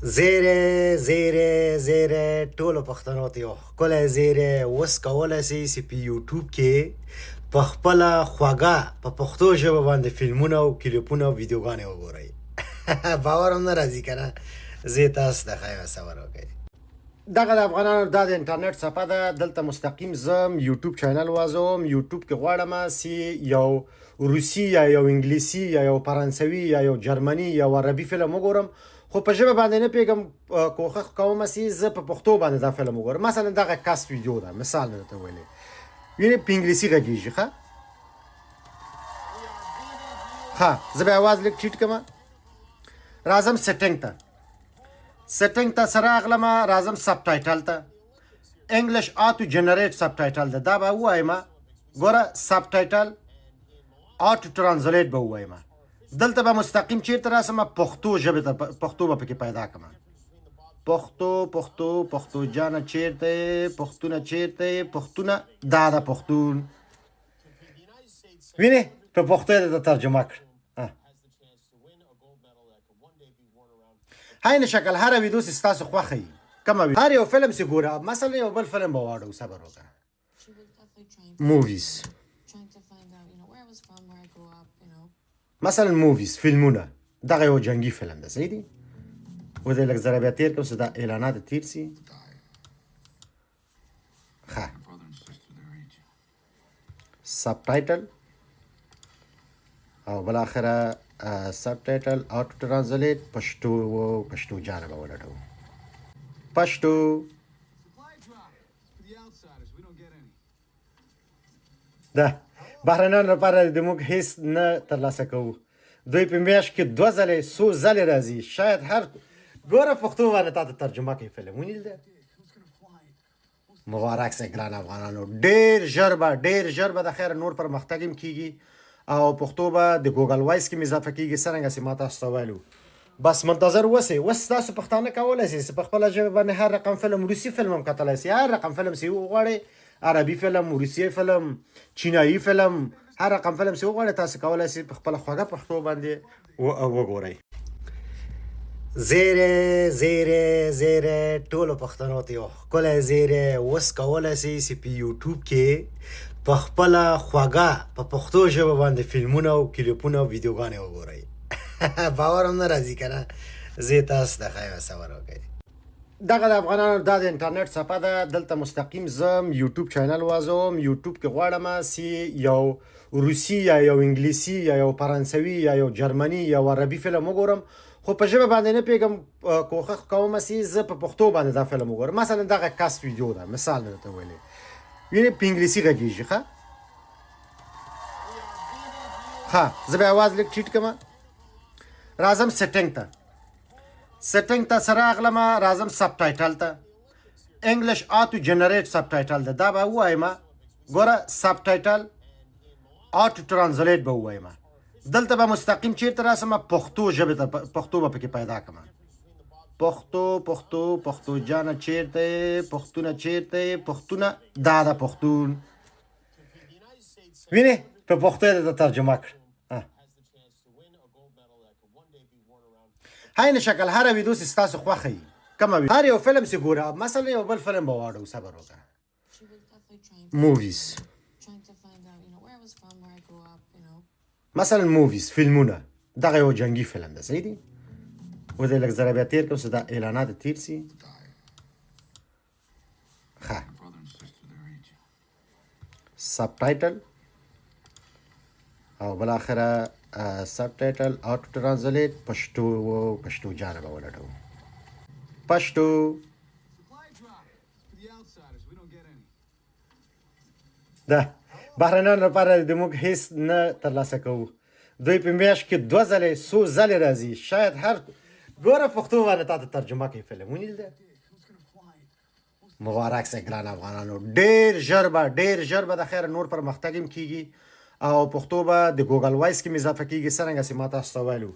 زیره ټولو پښتنو ته یو ښکلی زیری اوس کولی سئ چې په یوټیوب کې په خپله خوږه په پښتو ژبه باندې فلمونه او کلیپونه او ویډیوګانې وګورئ. باور هم نه راځي که نه. زه یې تاسو ته ښیم صبر وکړئ. دغه د افغانانو دا د انټرنیټ صفحه ده. دلته مستقیم زه یوټیوب چینل وازوم. یوټیوب کې غواړم چې یو روسي یا یو انګلیسي یا یو فرانسوي یا یو جرمني یا عربي فلم وګورم، خو په ژبه باندې نه پوهېږم. کوښښ کوم چې زه په پښتو باندې دا فلم وګورم. مثلا دغه کس ویډیو ده، مثال مې درته ویلی، وینې په انګلیسي غږېږي. ښه زه به اواز لږ ټیټ کړم. راځم سیټینګ ته. سیټینګ ته څه راغلم؟ راځم سب ټایټل ته. انګلیش آټو جنریټ سب ټایټل ده. دا به ووایم، ګوره سب ټایټل آټو ټرانسلیټ به ووایم. دلته به مستقیم چیرته راسم؟ پښتو ژبې ته، پښتو به پکې پیدا کړم. پښتو جانه چیرته یې؟ پښتونه چیرته یې؟ پښتونه دا ده پښتون. وینې په پښتو یې درته ترجمه کړ. عین شکل هره ویډیو چې ستاسو خوښه وي، کومه هر یو فلم چې ګوره، مثلا یو بل فلم به واړو، صبر وکړه. موویز، مثلا موویز فلمونه، دغه یو جنګي فلم ده، صحیح دی. و دې لږ ذره بیا تېر کړم چې دا اعلانات تېر سي. ښه سب ټایټل او بالاخره سب ټایټل آټو ټرانسلیټ پښتو جانه به ولټوو. پښتو ده بهرنیانو لپاره د موږ هیڅ نه ترلاسه کوو. دوی په میاشت کې 2 ځلې 100 ځلې راځي. شاید هر ګوره پښتو باندې تا ته ترجمه کوي فلم. ونیل مبارک سه ګرانو افغانانو. ډېر ژر به د خیر نور پرمختګ هم کیږي او پښتو به د ګوګل وایس کې اضافه کیږي، څرنګه چې ما تاسو ته ویلو. بس منتظر اوسئ. اوس تاسو پښتانه کولی شئ چې په خپله ژبه باندې هر رقم فلم، روسي فلم هم کتلی شئ، هر رقم فلم چې وغواړئ، عربي فلم، روسي فلم، چینایي فلم، هر رقم فلم چې وغواړئ تاسو کولی شئ په خپله خوږه پښتو باندې وګورئ. زیری ټولو پښتنو ته یو ښکلی زیری اوس کولی شئ چې په یوټیوب کې په خپله خوږه په پښتو ژبه باندې فلمونه او کلیپونه او ویډیوګانې وګورئ. باور هم نه راځي که نه. زه یې تاسو ته ښیم صبر وکړئ. دغه د افغانانو دا د انټرنیټ صفحه ده. دلته مستقیم زه یوټیوب چینل وازوم. یوټیوب کې غواړم چې یو روسي یا یو انګلیسي یا یو فرانسوي یا یو جرمني یا عربي فلم وګورم، خو په ژبه باندې نه پوهېږم. کوښښ کوم چې زه په پښتو باندې دا فلم وګورم. مثلا دغه کس ویډیو ده، مثال مې درته ویلی، وینې په انګلیسي غږېږي. ښه زه به اواز لږ ټیټ کړم. راځم سیټینګ ته. سیټینګ ته څه راغلم؟ راځم سب ټایټل ته. انګلیش آټو جنریټ سب ټایټل ده. دا به ووایم، ګوره سب ټایټل آټو ټرانسلیټ به ووایم. دلته به مستقیم چیرته راسم؟ پښتو ژبې ته، پښتو به پکې پیدا کړم. پښتو جانه چیرته یې؟ پښتونه چیرته یې؟ پښتونه دا ده پښتون. وینې په پښتو یې درته ترجمه کړ. عین شکل هره ویډیو چې ستاسو خوښه وي، کومه وي، هر یو فلم چې ګوره، مثلا یو بل فلم به واړو، صبر وکړه. موویز، مثلا موویز فلمونه، دغه یو جنګي فلم ده، صحیح دی. و دې لږ ذره بیا تېر کړم چې دا اعلانات تېر سي. ښه سب ټایټل او بالاخره سب ټایټل آټو ټرانسلیټ پښتو جانه به ولټوو. پښتو ده بهرنیانو لپاره د موږ هیڅ نه ترلاسه کوو. دوی په میاشت کې 2 ځلې 100 ځلې راځي. شاید هر ګوره پښتو باندې تا ته ترجمه کوي فلم. ونیل مبارک سه ګرانو افغانانو. ډېر ژر به د خیر نور پرمختګ هم کیږي او پښتو به د ګوګل وایس کې اضافه کیږي، څرنګه چې ما تاسو ته ویلو.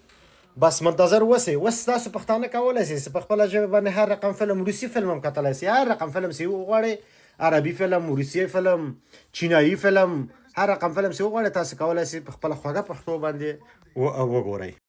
بس منتظر اوسئ. اوس تاسو پښتانه کولی شئ چې په خپله ژبه باندې هر رقم فلم، روسي فلم هم کتلی شئ، هر رقم فلم چې وغواړئ، عربي فلم، روسي فلم، چینایي فلم، هر رقم فلم چې وغواړئ تاسو کولی شئ په خپله خوږه پښتو باندې وګورئ.